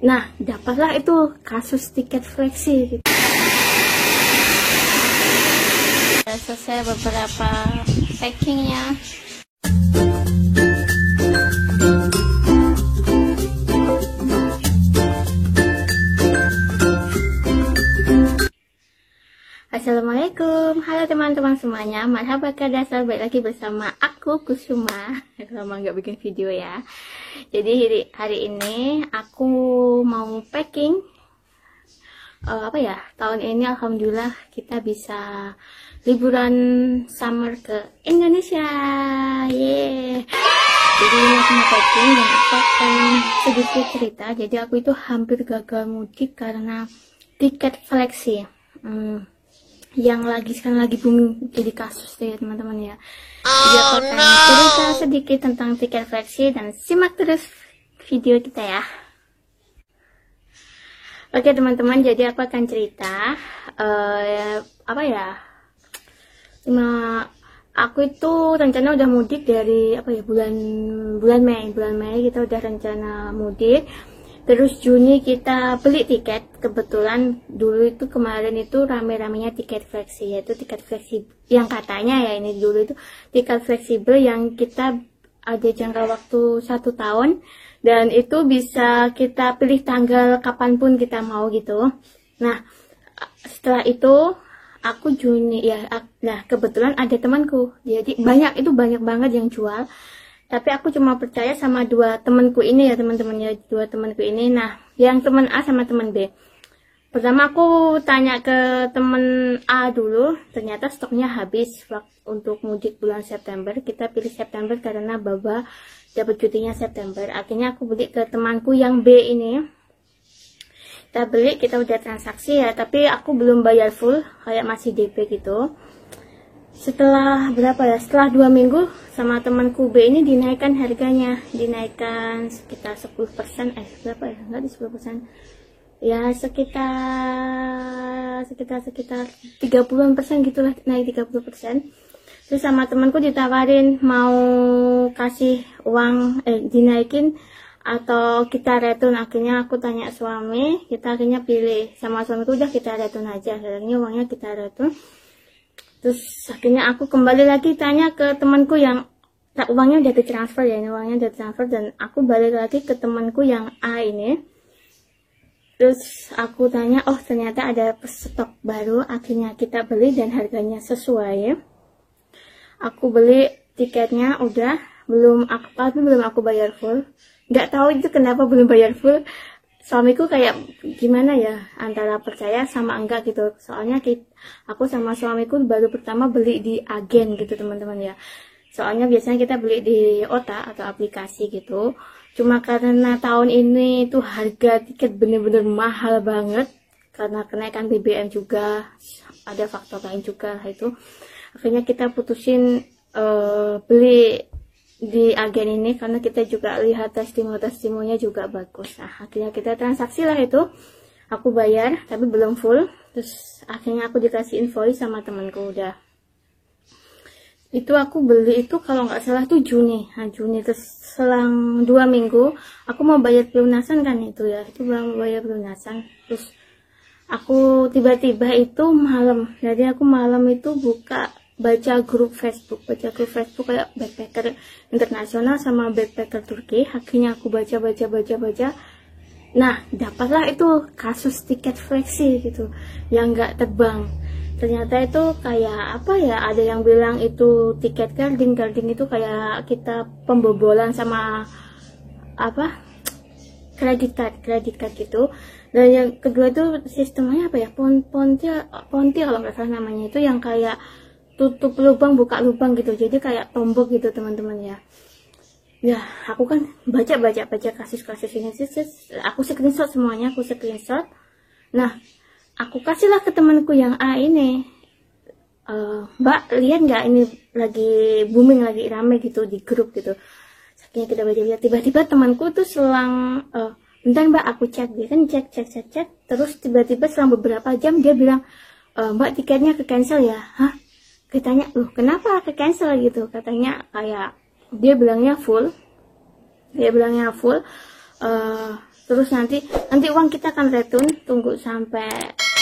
Nah, dapatlah itu kasus tiket flexi. Selesai beberapa packingnya. Assalamualaikum, halo teman-teman semuanya. Marhaba kadasar, balik lagi bersama aku Kusuma. Lama nggak bikin video ya. Jadi hari ini aku mau packing. Tahun ini alhamdulillah kita bisa liburan summer ke Indonesia. Yeay. Jadi ini aku mau packing dan aku akan sedikit cerita. Jadi aku itu hampir gagal mudik karena tiket flexi. Yang sekarang lagi booming jadi kasus deh teman-teman ya. Jadi aku akan cerita sedikit tentang tiket flexi dan simak terus video kita ya. Oke teman-teman, jadi aku akan cerita aku itu rencana udah mudik dari bulan Mei kita udah rencana mudik. Terus Juni kita beli tiket, kebetulan dulu itu kemarin itu rame-ramenya tiket flexi, yaitu tiket flexi yang katanya ya ini dulu itu tiket fleksibel yang kita ada jangka waktu 1 tahun dan itu bisa kita pilih tanggal kapanpun kita mau gitu. Nah setelah itu aku Juni ya, nah kebetulan ada temanku, jadi banyak banget yang jual. Tapi aku cuma percaya sama 2 temanku ini ya teman-teman ya, 2 temanku ini. Nah, yang teman A sama teman B. Pertama aku tanya ke teman A dulu, ternyata stoknya habis untuk mudik bulan September. Kita pilih September karena Baba dapat cutinya September. Akhirnya aku beli ke temanku yang B ini. Kita beli, kita udah transaksi ya, tapi aku belum bayar full, kayak masih DP gitu. Setelah setelah 2 minggu sama temanku B ini dinaikkan harganya, dinaikkan sekitar 10%, enggak di 10%, ya sekitar 30% gitulah, naik 30%. Terus sama temanku ditawarin mau kasih uang, dinaikin atau kita return. Akhirnya aku tanya suami, kita akhirnya pilih sama suamiku udah kita return aja, akhirnya uangnya kita return. Terus akhirnya aku kembali lagi tanya ke temanku yang uangnya udah ditransfer ya, ini uangnya udah ditransfer, dan aku balik lagi ke temanku yang A ini. Terus aku tanya, oh ternyata ada stok baru, akhirnya kita beli dan harganya sesuai. Aku beli tiketnya udah, belum aku bayar full. Nggak tahu itu kenapa belum bayar full. Suamiku kayak gimana ya, antara percaya sama enggak gitu. Soalnya aku sama suamiku baru pertama beli di agen gitu teman-teman ya. Soalnya biasanya kita beli di OTA atau aplikasi gitu. Cuma karena tahun ini tuh harga tiket bener-bener mahal banget, karena kenaikan BBM juga, ada faktor lain juga lah itu. Akhirnya kita putusin beli di agen ini karena kita juga lihat testimoninya juga bagus. Nah akhirnya kita transaksi lah itu, aku bayar tapi belum full. Terus akhirnya aku dikasih invoice sama temanku udah. Itu aku beli itu kalau nggak salah tuh Juni. Nah Juni terus selang 2 minggu aku mau bayar pelunasan kan itu ya, itu belum bayar pelunasan. Terus aku tiba-tiba itu malam, jadi aku malam itu baca grup Facebook kayak backpacker internasional sama backpacker Turki. Akhirnya aku baca. Nah dapatlah itu kasus tiket flexi gitu yang nggak terbang. Ternyata itu kayak ada yang bilang itu tiket guarding itu kayak kita pembobolan sama kredit card gitu. Dan yang kedua itu sistemnya ponti kalau nggak salah namanya, itu yang kayak tutup lubang buka lubang gitu, jadi kayak tombok gitu teman-teman ya. Ya aku kan baca kasus ini, aku screenshot semuanya, nah aku kasihlah ke temanku yang A ini, Mbak lihat nggak ini lagi booming, lagi rame gitu di grup gitu. Akhirnya kita baca, tiba-tiba temanku tuh selang bentar Mbak aku cek, dia kan cek terus tiba-tiba selang beberapa jam dia bilang, Mbak tiketnya ke cancel ya. Hah? Ditanya, loh kenapa ke cancel gitu, katanya kayak dia bilangnya full, Terus nanti uang kita akan return, tunggu sampai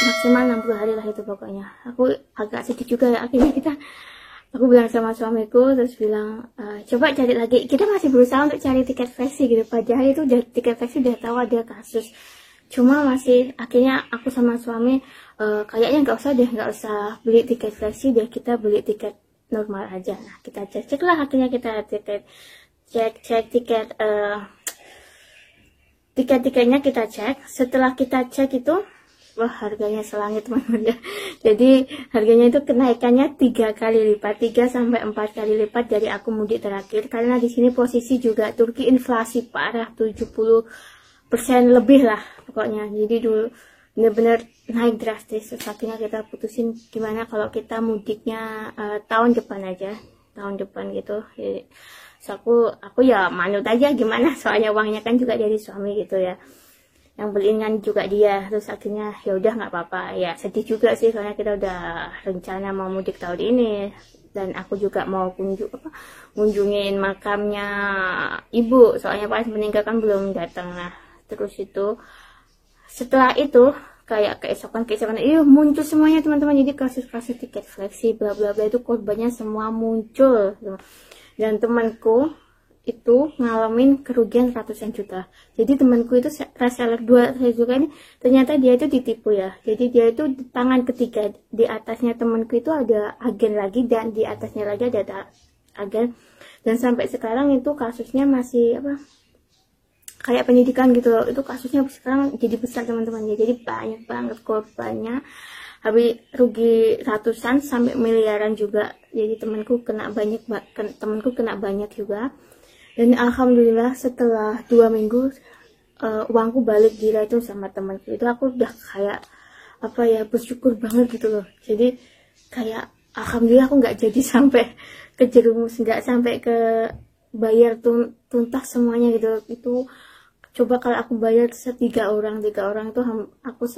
maksimal 60 hari lah itu pokoknya. Aku agak sedih juga ya, akhirnya aku bilang sama suamiku, terus bilang coba cari lagi. Kita masih berusaha untuk cari tiket flexi gitu, padahal itu udah tiket flexi udah tahu ada kasus, cuma masih akhirnya aku sama suami kayaknya nggak usah beli tiket flexi deh, kita beli tiket normal aja. Nah, kita cek lah, akhirnya kita cek tiketnya kita cek. Setelah kita cek itu, wah harganya selangit teman-teman ya. Jadi harganya itu kenaikannya 3 kali lipat, 3 sampai 4 kali lipat dari aku mudik terakhir. Karena di sini posisi juga Turki inflasi parah, 70% lebih lah pokoknya. Jadi dulu bener-bener naik drastis. Terus akhirnya kita putusin gimana kalau kita mudiknya tahun depan aja, tahun depan gitu. Jadi, so aku ya manut aja gimana, soalnya uangnya kan juga dari suami gitu ya, yang beliin kan juga dia. Terus akhirnya ya udah nggak apa-apa ya, sedih juga sih soalnya kita udah rencana mau mudik tahun ini, dan aku juga mau kunjungin makamnya ibu, soalnya pas meninggal kan belum datang. Nah terus itu setelah itu kayak keesokan muncul semuanya teman-teman. Jadi kasus-kasus tiket flexi bla bla bla itu korbannya semua muncul. Dan temanku itu ngalamin kerugian ratusan juta. Jadi temanku itu reseller 2 saya juga ini, ternyata dia itu ditipu ya. Jadi dia itu di tangan ketiga, di atasnya temanku itu ada agen lagi, dan di atasnya lagi ada agen. Dan sampai sekarang itu kasusnya masih kayak penyidikan gitu loh. Itu kasusnya sekarang jadi besar teman-teman ya. Jadi banyak banget korbannya, habis rugi ratusan sampai miliaran juga. Jadi temanku kena banyak juga. Dan alhamdulillah setelah 2 minggu uangku balik gila itu sama temanku itu, aku udah kayak bersyukur banget gitu loh. Jadi kayak alhamdulillah aku nggak jadi sampai kejerumus, nggak sampai ke bayar tuntas semuanya gitu. Itu coba kalau aku bayar 3 orang tuh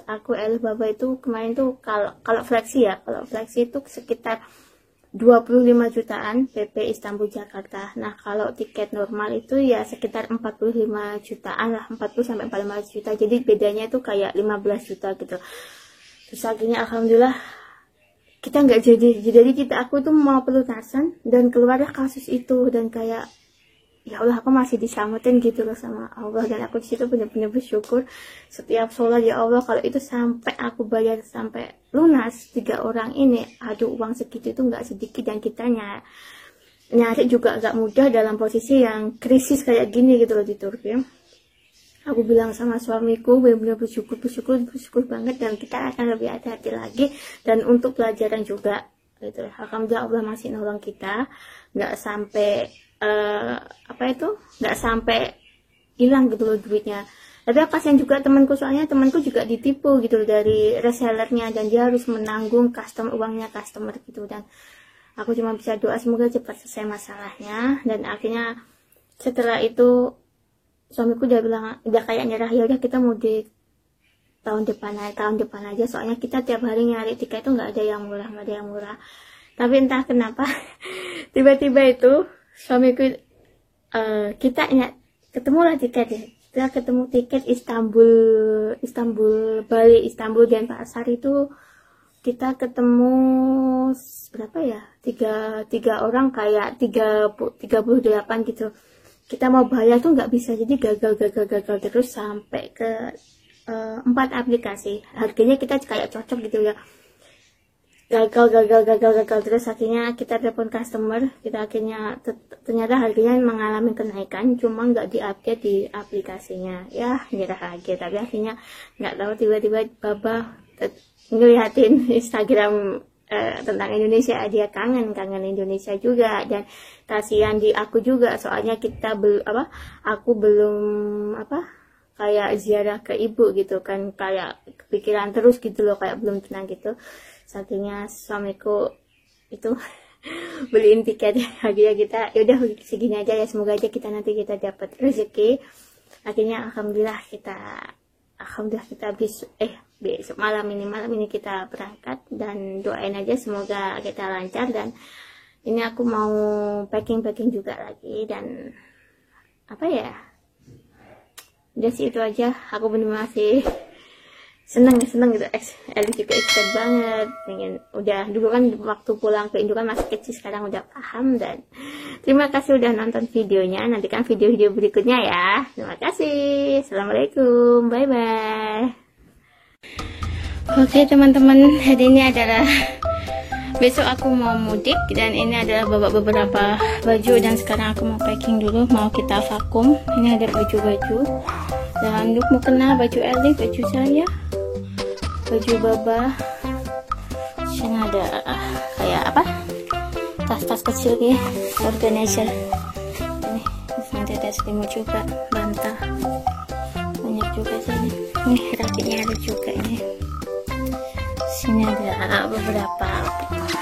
aku Elif Baba itu kemarin tuh kalau flexi itu sekitar 25 jutaan PP Istanbul Jakarta. Nah kalau tiket normal itu ya sekitar 45 jutaan lah, 40 sampai 45 juta. Jadi bedanya itu kayak 15 juta gitu. Terus akhirnya alhamdulillah kita nggak jadi aku tuh mau pelunasan dan keluarlah kasus itu, dan kayak ya Allah aku masih diselamatin gitu loh sama Allah. Dan aku disitu benar-benar bersyukur setiap sholat, ya Allah kalau itu sampai aku bayar sampai lunas 3 orang ini, aduh uang segitu itu nggak sedikit. Dan kita nyari juga nggak mudah dalam posisi yang krisis kayak gini gitu loh di Turki. Aku bilang sama suamiku benar-benar bersyukur banget, dan kita akan lebih hati-hati lagi. Dan untuk pelajaran juga gitu, alhamdulillah Allah masih nolong kita, nggak sampai nggak sampai hilang gitu loh duitnya. Tapi kasihan juga temanku, soalnya temanku juga ditipu gitu loh dari resellernya, dan dia harus menanggung uangnya customer gitu. Dan aku cuma bisa doa semoga cepat selesai masalahnya. Dan akhirnya setelah itu suamiku udah bilang, udah kayak nyerah, ya udah kita mau di tahun depan aja, soalnya kita tiap hari nyari tiket itu nggak ada yang murah. Tapi entah kenapa tiba-tiba itu suamiku kita ketemulah tiket ya. Kita ketemu tiket Istanbul Bali, Istanbul Denpasar itu kita ketemu berapa ya, tiga orang kayak 38 gitu. Kita mau bayar tuh nggak bisa, jadi gagal terus sampai ke 4 aplikasi. Harganya kita kayak cocok gitu ya, gagal terus. Akhirnya kita telepon customer, kita akhirnya ternyata harganya mengalami kenaikan, cuma nggak diupdate di aplikasinya. Ya nyerah lagi, tapi akhirnya nggak tahu tiba-tiba Baba ngeliatin Instagram tentang Indonesia, dia kangen Indonesia juga. Dan kasihan di aku juga, soalnya aku belum kayak ziarah ke ibu gitu kan, kayak kepikiran terus gitu loh, kayak belum tenang gitu. Saking suamiku itu beliin tiket. Akhirnya kita yaudah segini aja ya, semoga aja nanti kita dapat rezeki. Akhirnya alhamdulillah kita besok malam ini kita berangkat, dan doain aja semoga kita lancar. Dan ini aku mau packing juga lagi, dan Udah sih itu aja. Aku bener-bener masih seneng gitu. Eli juga excited banget, pengen udah dulu kan waktu pulang ke Indo kan masih kecil, sekarang udah paham. Dan terima kasih udah nonton videonya, nantikan video-video berikutnya ya. Terima kasih, assalamualaikum, bye bye. Oke teman-teman, hari ini adalah besok aku mau mudik dan ini adalah beberapa baju, dan sekarang aku mau packing dulu, mau kita vakum. Ini ada baju-baju dan untuk mukena, baju Eli, baju saya, baju Baba. Sini ada kayak apa, tas-tas kecil ya, organizer. Ini nanti ada selimut juga, bantal banyak juga sini. Nih rakitnya ada juga ini. Sini ada beberapa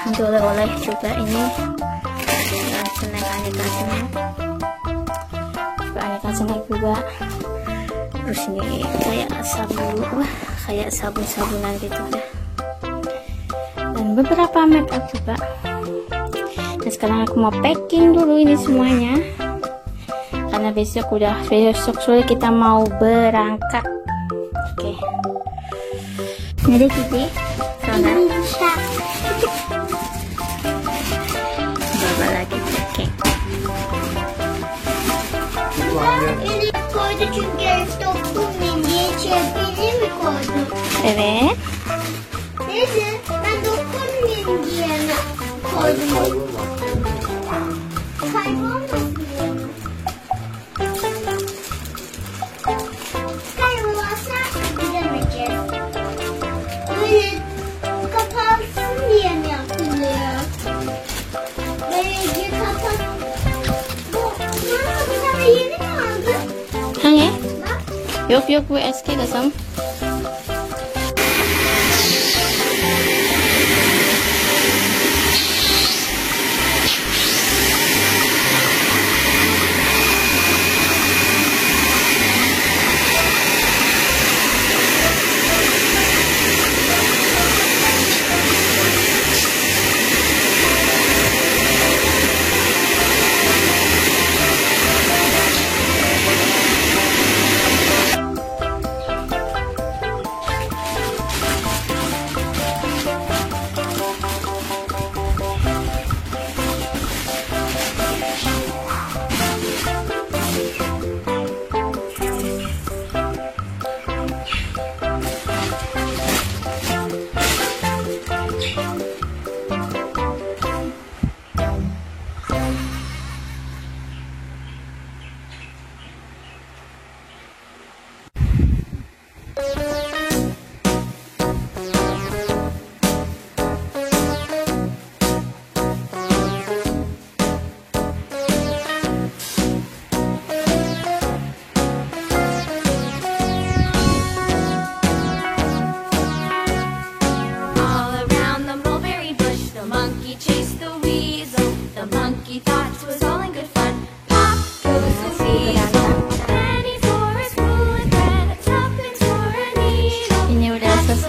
untuk oleh-oleh juga ini. Snack aneka snack, juga aneka snack juga. Terus ini kayak sabun, kayak sabun-sabunan gitu ya. Dan beberapa make up juga. Dan sekarang aku mau packing dulu ini semuanya, karena besok sore kita mau berangkat. Oke. Ini Cici, Sona. Baba lagi packing. Eli koydu çünkü dokunmayın diye çöpleri mi koydun? Evet. Neyse ben dokunmayayım diye mi koydum? Kaybolmasın diye mi? Kaybolmazsa gidemeyeceğiz. Böyle kapansın diye mi yapılıyor? Böylece kapat. Bu sana yeni mi aldın? Hangi? Bak. Yok bu eski kızım.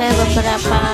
Beberapa